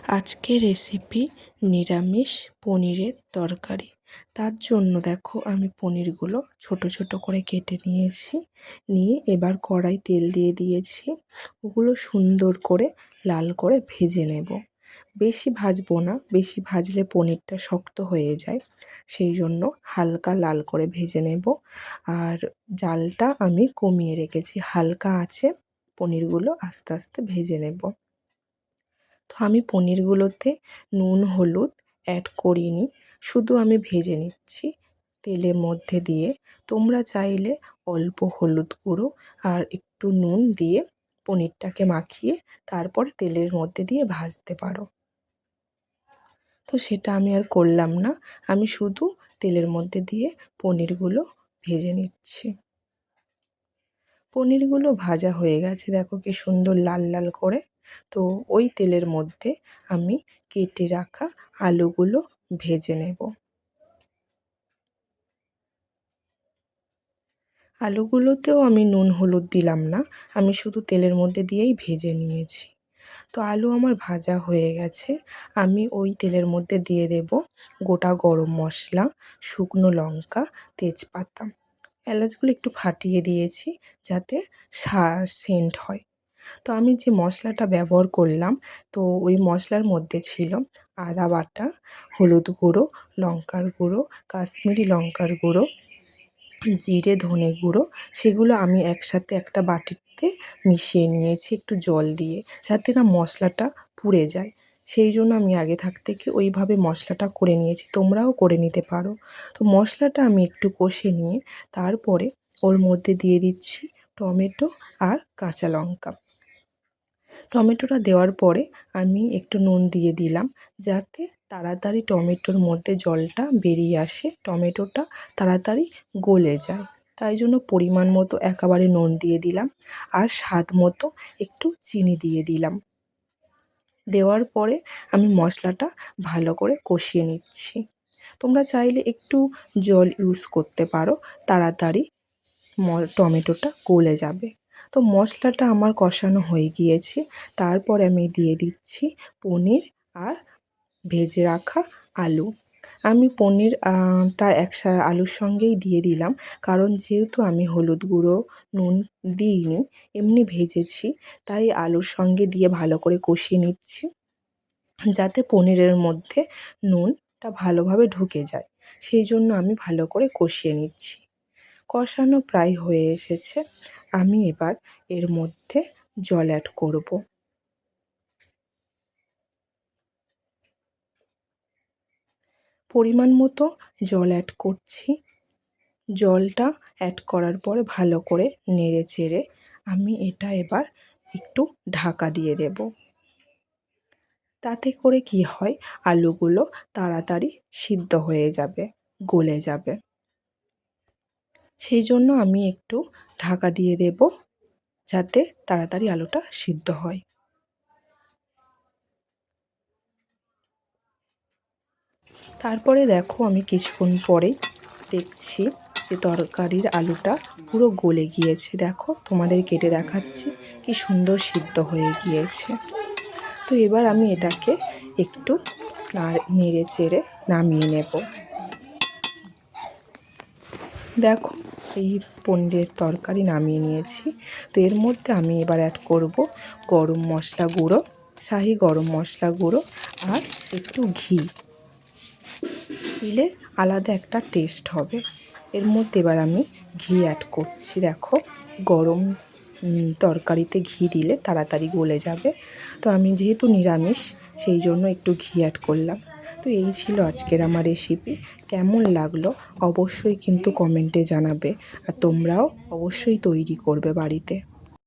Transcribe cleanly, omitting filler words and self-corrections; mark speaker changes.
Speaker 1: আজকের রেসিপি নিরামিষ পনিরের তরকারি। তার জন্য দেখো আমি পনিরগুলো ছোট ছোট করে কেটে নিয়েছি। নিয়ে এবার কড়াই তেল দিয়ে দিয়েছি। ওগুলো সুন্দর করে লাল করে ভেজে নেব। বেশি ভাজবো না, বেশি ভাজলে পনিরটা শক্ত হয়ে যায়, সেই জন্য হালকা লাল করে ভেজে নেব। আর জালটা আমি কমিয়ে রেখেছি, হালকা আঁচে পনিরগুলো আস্তে আস্তে ভেজে নেব। তো আমি পনিরগুলোতে নুন হলুদ অ্যাড করিনি, শুধু আমি ভেজে নিচ্ছি তেলের মধ্যে দিয়ে। তোমরা চাইলে অল্প হলুদ গুঁড়ো আর একটু নুন দিয়ে পনিরটাকে মাখিয়ে তারপর তেলের মধ্যে দিয়ে ভাজতে পারো। তো সেটা আমি আর করলাম না, আমি শুধু তেলের মধ্যে দিয়ে পনিরগুলো ভেজে নিচ্ছি। পনিরগুলো ভাজা হয়ে গেছে, দেখো কি সুন্দর লাল লাল করে। তো ওই তেলের মধ্যে আমি কেটে রাখা আলুগুলো ভেজে নেব। আলুগুলোতেও আমি নুন হলুদ দিলাম না, আমি শুধু তেলের মধ্যে দিয়েই ভেজে নিয়েছি। তো আলু আমার ভাজা হয়ে গেছে। আমি ওই তেলের মধ্যে দিয়ে দেব গোটা গরম মশলা, শুকনো লঙ্কা, তেজপাতা। এলাচগুলো একটু ফাটিয়ে দিয়েছি যাতে সেন্ট হয়। তো আমি যে মশলাটা ব্যবহার করলাম, তো ওই মশলার মধ্যে ছিল আদা বাটা, হলুদ গুঁড়ো, লঙ্কার গুঁড়ো, কাশ্মীরি লঙ্কার গুঁড়ো, জিরে ধনে গুঁড়ো। সেগুলো আমি একসাথে একটা বাটিতে মিশিয়ে নিয়েছি একটু জল দিয়ে, যাতে না মশলাটা পুড়ে যায়। সেই জন্য আমি আগে থেকে ওইভাবে মশলাটা করে নিয়েছি, তোমরাও করে নিতে পারো। তো মশলাটা আমি একটু কষে নিয়ে তারপরে ওর মধ্যে দিয়ে দিচ্ছি টমেটো আর কাঁচা লঙ্কা। টমেটোটা দেওয়ার পরে আমি একটু নুন দিয়ে দিলাম, যাতে তাড়াতাড়ি টমেটোর মধ্যে জলটা বেরিয়ে আসে, টমেটোটা তাড়াতাড়ি গলে যায়। তাই জন্য পরিমাণ মতো একেবারে নুন দিয়ে দিলাম, আর স্বাদ মতো একটু চিনি দিয়ে দিলাম। দেওয়ার পরে আমি মশলাটা ভালো করে কষিয়ে নিচ্ছি। তোমরা চাইলে একটু জল ইউজ করতে পারো, তাড়াতাড়ি টমেটোটা গলে যাবে। তো মশলাটা আমার কষানো হয়ে গিয়েছে, তারপরে আমি দিয়ে দিচ্ছি পনির আর ভেজে রাখা আলু। আমি পনির আলুর সঙ্গেই দিয়ে দিলাম, কারণ যেহেতু আমি হলুদ গুঁড়ো নুন দিইনি, এমনি ভেজেছি, তাই আলুর সঙ্গে দিয়ে ভালো করে কষিয়ে নিচ্ছি, যাতে পনিরের মধ্যে নুনটা ভালোভাবে ঢুকে যায়। সেই জন্য আমি ভালো করে কষিয়ে নিচ্ছি। কষানো প্রায় হয়ে এসেছে, আমি এবার এর মধ্যে জল অ্যাড করব। পরিমাণ মতো জল অ্যাড করছি। জলটা অ্যাড করার পর ভালো করে নেড়ে চেড়ে আমি এটা এবার একটু ঢাকা দিয়ে দেব। তাতে করে কি হয়, আলুগুলো তাড়াতাড়ি সিদ্ধ হয়ে যাবে, গলে যাবে। সেই জন্য আমি একটু ঢাকা দিয়ে দেব, যাতে তাড়াতাড়ি আলুটা সিদ্ধ হয়। তারপরে দেখো আমি কিছুক্ষণ পরেই দেখছি যে তরকারির আলুটা পুরো গলে গিয়েছে। দেখো তোমাদের কেটে দেখাচ্ছি কি সুন্দর সিদ্ধ হয়ে গিয়েছে। তো এবার আমি এটাকে একটু নেড়ে চেড়ে নামিয়ে নেব। দেখো এই পনিরের তরকারি নামিয়ে নিয়েছি। তো এর মধ্যে আমি এবার অ্যাড করব গরম মশলা গুঁড়ো, শাহি গরম মশলা গুঁড়ো, আর একটু ঘি দিলে আলাদা একটা টেস্ট হবে। এর মধ্যে এবার আমি ঘি অ্যাড করছি। দেখো গরম তরকারিতে ঘি দিলে তাড়াতাড়ি গলে যাবে। তো আমি যেহেতু নিরামিষ, সেই জন্য একটু ঘি অ্যাড করলাম। তো এই ছিল আজকের আমার রেসিপি। কেমন লাগলো অবশ্যই কিন্তু কমেন্টে জানাবে, আর তোমরাও অবশ্যই তৈরি করবে বাড়িতে।